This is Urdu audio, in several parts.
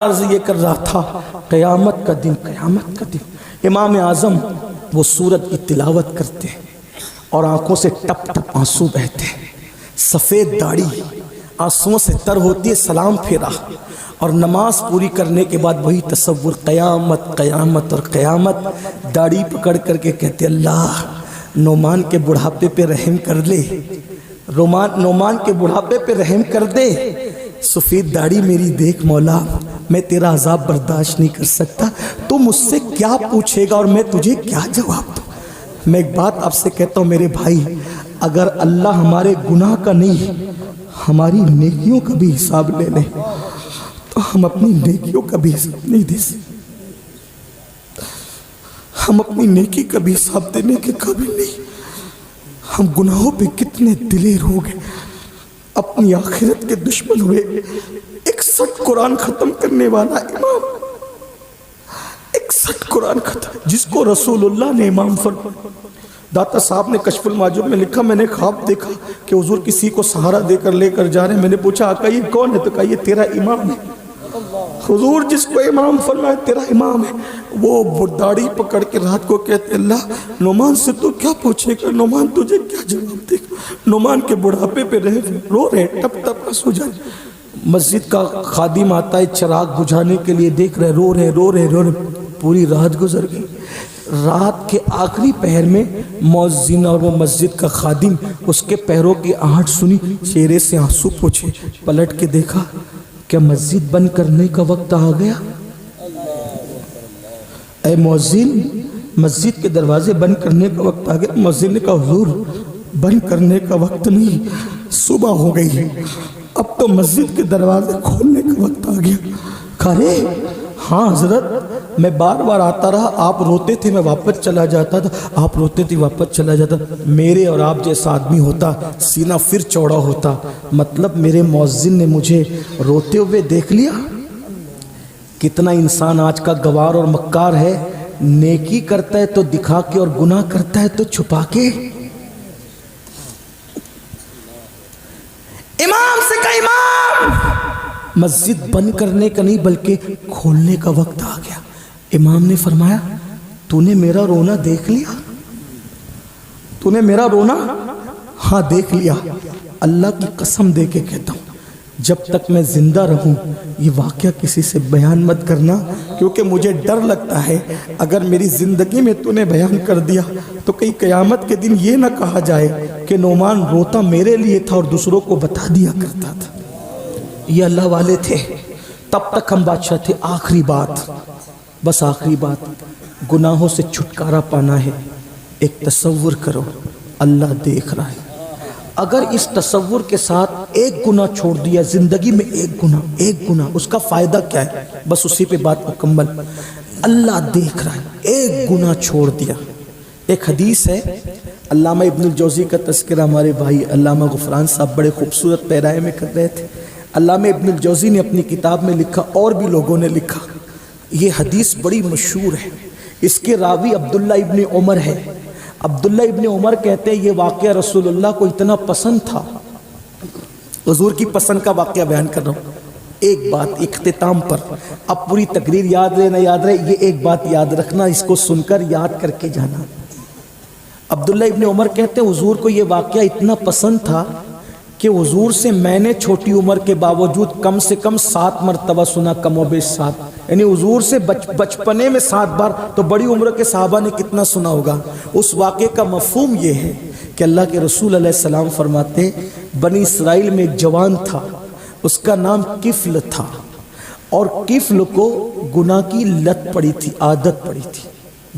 عرض یہ کر رہا تھا قیامت کا دن، قیامت کا دن امام اعظم وہ سورت کی تلاوت کرتے اور آنکھوں سے ٹپ ٹپ آنسو بہتے، سفید داڑھی آنسوؤں سے تر ہوتی ہے، سلام پھیرا اور نماز پوری کرنے کے بعد وہی تصور قیامت قیامت اور قیامت، داڑھی پکڑ کر کے کہتے اللہ نعمان کے بڑھاپے پہ رحم کر لے، نعمان کے بڑھاپے پہ رحم کر دے، سفید داڑھی میری دیکھ مولا، میں تیرا عذاب برداشت نہیں کر سکتا، تو مجھ سے کیا پوچھے گا اور میں تجھے کیا جواب دوں۔ میں ایک بات آپ سے کہتا ہوں میرے بھائی، اگر اللہ ہمارے گناہ کا نہیں ہماری نیکیوں کا بھی حساب لے لے تو ہم اپنی نیکیوں کا بھی حساب نہیں دے سکتے، ہم اپنی نیکی کا بھی حساب دینے کے قابل نہیں۔ ہم گناہوں پہ کتنے دلیر ہو گئے، اپنی آخرت کے دشمن ہوئے۔ 61 قرآن ختم کرنے والا امام، 61 قرآن ختم، جس کو رسول اللہ نے امام فرمایا۔ داتا صاحب نے کشف المعجب میں لکھا میں نے خواب دیکھا کہ حضور کسی کو سہارا دے کر لے کر جا رہے ہیں، میں نے پوچھا آقا یہ کون ہے؟ تو کہا یہ تیرا امام ہے۔ حضور جس کو امام فرمایا تیرا امام ہے، وہ داڑھی پکڑ کے رات کو کہتے اللہ نعمان سے تو کیا پوچھے گا، نعمان تجھے کیا جواب دے گا۔ نعمان کے بڑھاپے پہ رو رہے ٹپ ٹپ آنسو جائے۔ مسجد کا خادم آتا ہے چراغ بجھانے کے لیے، دیکھ رہے رو رہے، پوری رات گزر گئی۔ رات کے آخری پہر میں مؤذن اور وہ مسجد کا خادم اس کے پیروں کی آہٹ سنی، چہرے سے آنسو پوچھے، پلٹ کے دیکھا کیا مسجد بند کرنے کا وقت آ گیا؟ اے مؤذن مسجد کے دروازے بند کرنے کا وقت آ گیا۔ مؤذن نے کہا حضور بند کرنے کا وقت نہیں، صبح ہو گئی ہے، اب تو مسجد کے دروازے کھولنے کا وقت آ گیا۔ کہا رے ہاں حضرت میں بار بار آتا رہا، آپ روتے تھے میں واپس چلا جاتا تھا، آپ روتے تھے واپس چلا جاتا، میرے اور آپ جیسا آدمی ہوتا سینہ پھر چوڑا ہوتا، مطلب میرے مؤذن نے مجھے روتے ہوئے دیکھ لیا۔ کتنا انسان آج کا گوار اور مکار ہے، نیکی کرتا ہے تو دکھا کے اور گناہ کرتا ہے تو چھپا کے۔ امام سے کہا امام مسجد بند کرنے کا نہیں بلکہ کھولنے کا وقت آ گیا۔ امام نے فرمایا تو نے میرا رونا دیکھ لیا؟ تو نے میرا رونا؟ ہاں دیکھ لیا۔ اللہ کی قسم دے کے کہتا ہوں جب تک میں زندہ رہوں یہ واقعہ کسی سے بیان مت کرنا، کیونکہ مجھے ڈر لگتا ہے اگر میری زندگی میں تو نے بیان کر دیا تو کئی قیامت کے دن یہ نہ کہا جائے کہ نعمان روتا میرے لیے تھا اور دوسروں کو بتا دیا کرتا تھا۔ یہ اللہ والے تھے، تب تک ہم بادشاہ تھے۔ آخری بات، بس آخری بات، گناہوں سے چھٹکارا پانا ہے۔ ایک تصور کرو اللہ دیکھ رہا ہے، اگر اس تصور کے ساتھ ایک گناہ چھوڑ دیا زندگی میں، ایک گناہ اس کا فائدہ کیا ہے؟ بس اسی پہ بات مکمل، اللہ دیکھ رہا ہے، ایک گناہ چھوڑ دیا۔ ایک حدیث ہے، علامہ ابن الجوزی کا تذکرہ ہمارے بھائی علامہ غفران صاحب بڑے خوبصورت پیرائے میں کر رہے تھے۔ علامہ ابن الجوزی نے اپنی کتاب میں لکھا اور بھی لوگوں نے لکھا، یہ حدیث بڑی مشہور ہے، اس کے راوی عبداللہ ابن عمر ہے۔ عبداللہ ابن عمر کہتے ہیں یہ واقعہ رسول اللہ کو اتنا پسند تھا، حضور کی پسند کا واقعہ بیان کر رہا ہوں۔ ایک بات اختتام پر، اب پوری تقریر یاد رہے نہ یاد رہے، یہ ایک بات یاد رکھنا، اس کو سن کر یاد کر کے جانا۔ عبداللہ ابن عمر کہتے ہیں حضور کو یہ واقعہ اتنا پسند تھا کہ حضور سے میں نے چھوٹی عمر کے باوجود کم سے کم 7 مرتبہ سنا، کم و بیش 7، یعنی حضور سے بچپنے میں 7 بار، تو بڑی عمر کے صحابہ نے کتنا سنا ہوگا۔ اس واقعے کا مفہوم یہ ہے کہ اللہ کے رسول علیہ السلام فرماتے بنی اسرائیل میں ایک جوان تھا، اس کا نام کفل تھا، اور کفل کو گناہ کی لت پڑی تھی، عادت پڑی تھی،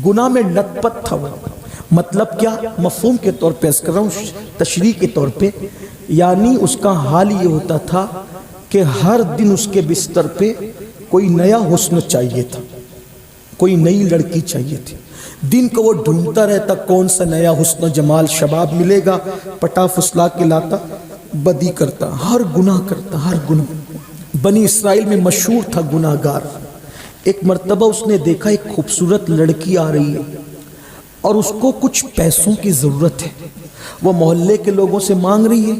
گناہ میں لت پت تھا وہ۔ مطلب کیا؟ مفہوم کے طور پہ اس کر رہا ہوں، تشریح کے طور پہ، یعنی اس کا حال یہ ہوتا تھا کہ ہر دن اس کے بستر پہ کوئی نیا حسن چاہیے تھا، کوئی نئی لڑکی چاہیے تھی، دن کو وہ ڈھونڈتا رہتا کون سا نیا حسن و جمال شباب ملے گا، پٹا پھسلا کے لاتا، بدی کرتا، ہر گناہ کرتا، ہر گناہ۔ بنی اسرائیل میں مشہور تھا گناہ گار۔ ایک مرتبہ اس نے دیکھا ایک خوبصورت لڑکی آ رہی ہے اور اس کو کچھ پیسوں کی ضرورت ہے، وہ محلے کے لوگوں سے مانگ رہی ہے،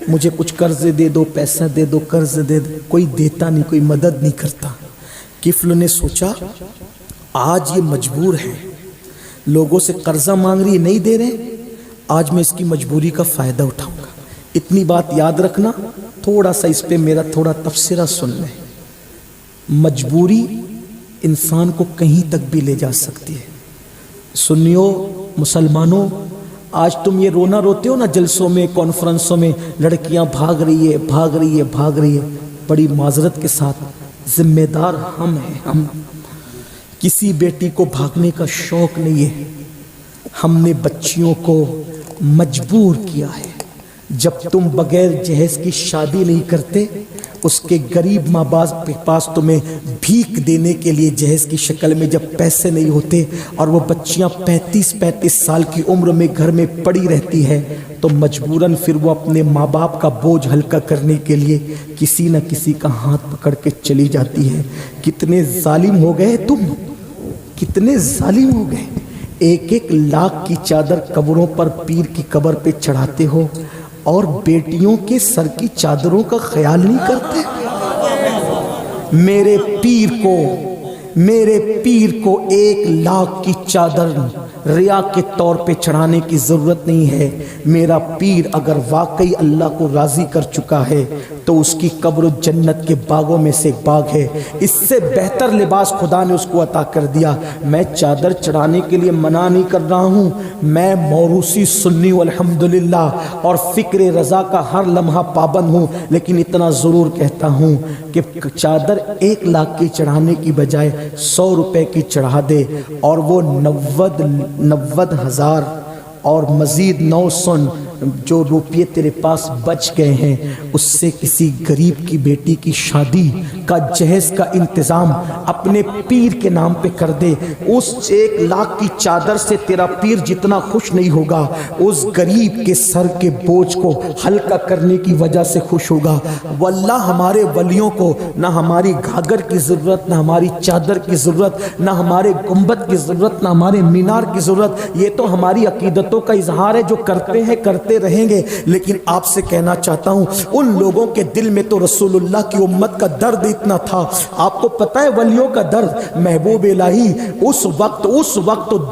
مجھے کچھ قرض دے دو، پیسہ دے دو، قرض دے دو، کوئی دیتا نہیں، کوئی مدد نہیں کرتا۔ کفل نے سوچا آج یہ مجبور ہے، لوگوں سے قرضہ مانگ رہی، نہیں دے رہے، آج میں اس کی مجبوری کا فائدہ اٹھاؤں گا۔ اتنی بات یاد رکھنا، تھوڑا سا اس پہ میرا تھوڑا تبصرہ سن لیں۔ مجبوری انسان کو کہیں تک بھی لے جا سکتی ہے۔ سنیو مسلمانوں، آج تم یہ رونا روتے ہو نا جلسوں میں، کانفرنسوں میں، لڑکیاں بھاگ رہی ہے، بھاگ رہی ہے، بھاگ رہی ہے، بڑی معذرت کے ساتھ ذمہ دار ہم ہیں۔ ہم کسی بیٹی کو بھاگنے کا شوق نہیں ہے، ہم نے بچیوں کو مجبور کیا ہے۔ جب تم بغیر جہیز کی شادی نہیں کرتے، اس کے غریب ماں باپ کے پاس تمہیں بھیک دینے کے لیے جہیز کی شکل میں جب پیسے نہیں ہوتے، اور وہ بچیاں 35 سال کی عمر میں گھر میں پڑی رہتی ہے، تو مجبوراً پھر وہ اپنے ماں باپ کا بوجھ ہلکا کرنے کے لیے کسی نہ کسی کا ہاتھ پکڑ کے چلی جاتی ہے۔ کتنے ظالم ہو گئے تم، کتنے ظالم ہو گئے۔ 1 لاکھ کی چادر قبروں پر، پیر کی قبر پہ چڑھاتے ہو، اور بیٹیوں کے سر کی چادروں کا خیال نہیں کرتے۔ میرے پیر کو 1 لاکھ کی چادر ریا کے طور پہ چڑھانے کی ضرورت نہیں ہے۔ میرا پیر اگر واقعی اللہ کو راضی کر چکا ہے تو اس کی قبر جنت کے باغوں میں سے ایک باغ ہے، اس سے بہتر لباس خدا نے اس کو عطا کر دیا۔ میں چادر چڑھانے کے لیے منع نہیں کر رہا ہوں، میں موروثی سنی ہوں الحمدللہ، اور فکر رضا کا ہر لمحہ پابند ہوں، لیکن اتنا ضرور کہتا ہوں کہ چادر 1 لاکھ کی چڑھانے کی بجائے 100 روپے کی چڑھا دے، اور وہ 90,000 اور مزید 900 جو روپیے تیرے پاس بچ گئے ہیں، اس سے کسی غریب کی بیٹی کی شادی کا جہیز کا انتظام اپنے پیر کے نام پہ کر دے۔ اس 1 لاکھ کی چادر سے تیرا پیر جتنا خوش نہیں ہوگا، اس غریب کے سر کے بوجھ کو ہلکا کرنے کی وجہ سے خوش ہوگا۔ واللہ ہمارے ولیوں کو نہ ہماری گھاگھر کی ضرورت، نہ ہماری چادر کی ضرورت، نہ ہمارے گنبد کی ضرورت، نہ ہمارے مینار کی ضرورت۔ یہ تو ہماری عقیدتوں کا اظہار ہے جو کرتے ہیں، کرتے رہیں گے۔ لیکن آپ سے کہنا چاہتا ہوں، ان لوگوں کے دل میں تو رسول اللہ کی امت کا درد اتنا تھا۔ آپ کو پتہ ہے ولیوں کا درد؟ محبوب الہی اس وقت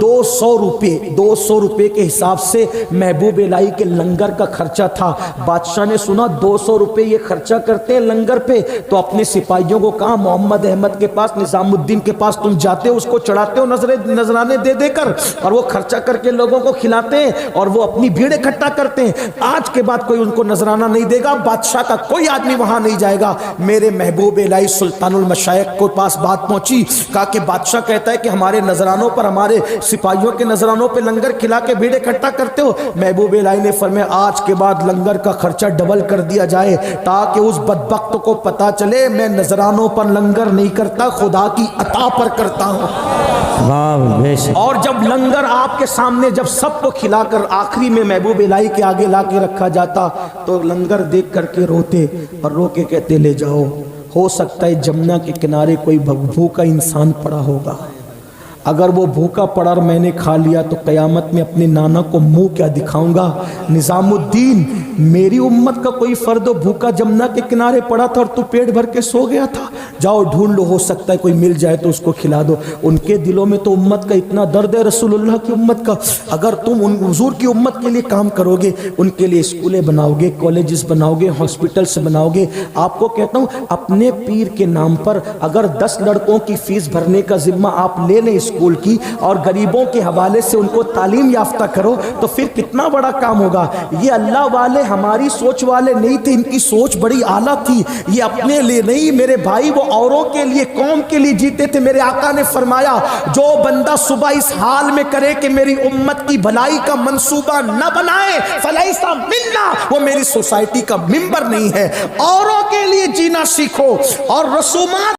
200 روپے کے حساب سے محبوب الہی کے لنگر کا خرچہ تھا۔ بادشاہ نے سنا 200 روپے یہ خرچہ کرتے ہیں لنگر پہ، تو اپنے سپاہیوں کو کہا محمد احمد کے پاس، نظام الدین کے پاس تم جاتے ہو، اس کو چڑھاتے ہو نذرانے دے دے کر، اور وہ خرچہ کر کے لوگوں کو کھلاتے ہیں، اور وہ اپنی بھیڑ اکٹھا کرتے ہیں۔ آج کے بعد کوئی ان کو نذرانہ نہیں دے گا، بادشاہ کا کوئی آدمی وہاں نہیں جائے گا۔ میرے محبوب الہی سلطان المشائخ کو پاس بات پہنچی، کہا کہ بادشاہ کہتا ہے کہ ہمارے نذرانوں پر، ہمارے سپاہیوں کے نذرانوں پہ لنگر کھلا کے بھیڑ اکٹھا کرتے ہو۔ محبوب الہی نے فرمایا آج کے بعد لنگر کا خرچہ ڈبل کر دیا جائے، تاکہ اس بدبخت کو پتا چلے میں نذرانوں پر لنگر نہیں کرتا، خدا کی عطا پر کرتا ہوں۔ اور جب لنگر آپ کے سامنے جب سب کو کھلا کر آخری میں محبوب الہی کے آگے لا کے رکھا جاتا، تو لنگر دیکھ کر کے روتے، اور رو کے کہتے لے جاؤ۔ ہو سکتا ہے جمنا کے کنارے کوئی بھوکا انسان پڑا ہوگا، اگر وہ بھوکا پڑا اور میں نے کھا لیا تو قیامت میں اپنے نانا کو منہ کیا دکھاؤں گا؟ نظام الدین، میری امت کا کوئی فرد بھوکا جمنا کے کنارے پڑا تھا اور تو پیٹ بھر کے سو گیا تھا، جاؤ ڈھونڈ لو، ہو سکتا ہے کوئی مل جائے تو اس کو کھلا دو۔ ان کے دلوں میں تو امت کا اتنا درد ہے، رسول اللہ کی امت کا۔ اگر تم ان حضور کی امت کے لیے کام کرو گے، ان کے لیے اسکولیں بناؤ گے، کالجز بناؤ گے، ہاسپٹلز بناؤ گے، آپ کو کہتا ہوں اپنے پیر کے نام پر اگر 10 لڑکوں کی فیس بھرنے کا ذمہ آپ لے لیں اسکول کی، اور غریبوں کے حوالے سے ان کو تعلیم یافتہ کرو، تو پھر کتنا بڑا کام ہوگا۔ یہ اللہ والے ہماری سوچ والے نہیں تھے، ان کی سوچ بڑی اعلیٰ تھی۔ یہ اپنے لیے نہیں میرے بھائی، وہ اوروں کے لیے، قوم کے لیے جیتے تھے۔ میرے آقا نے فرمایا جو بندہ صبح اس حال میں کرے کہ میری امت کی بھلائی کا منصوبہ نہ بنائے فلیس منا، وہ میری سوسائٹی کا ممبر نہیں ہے۔ اوروں کے لیے جینا سیکھو اور رسومات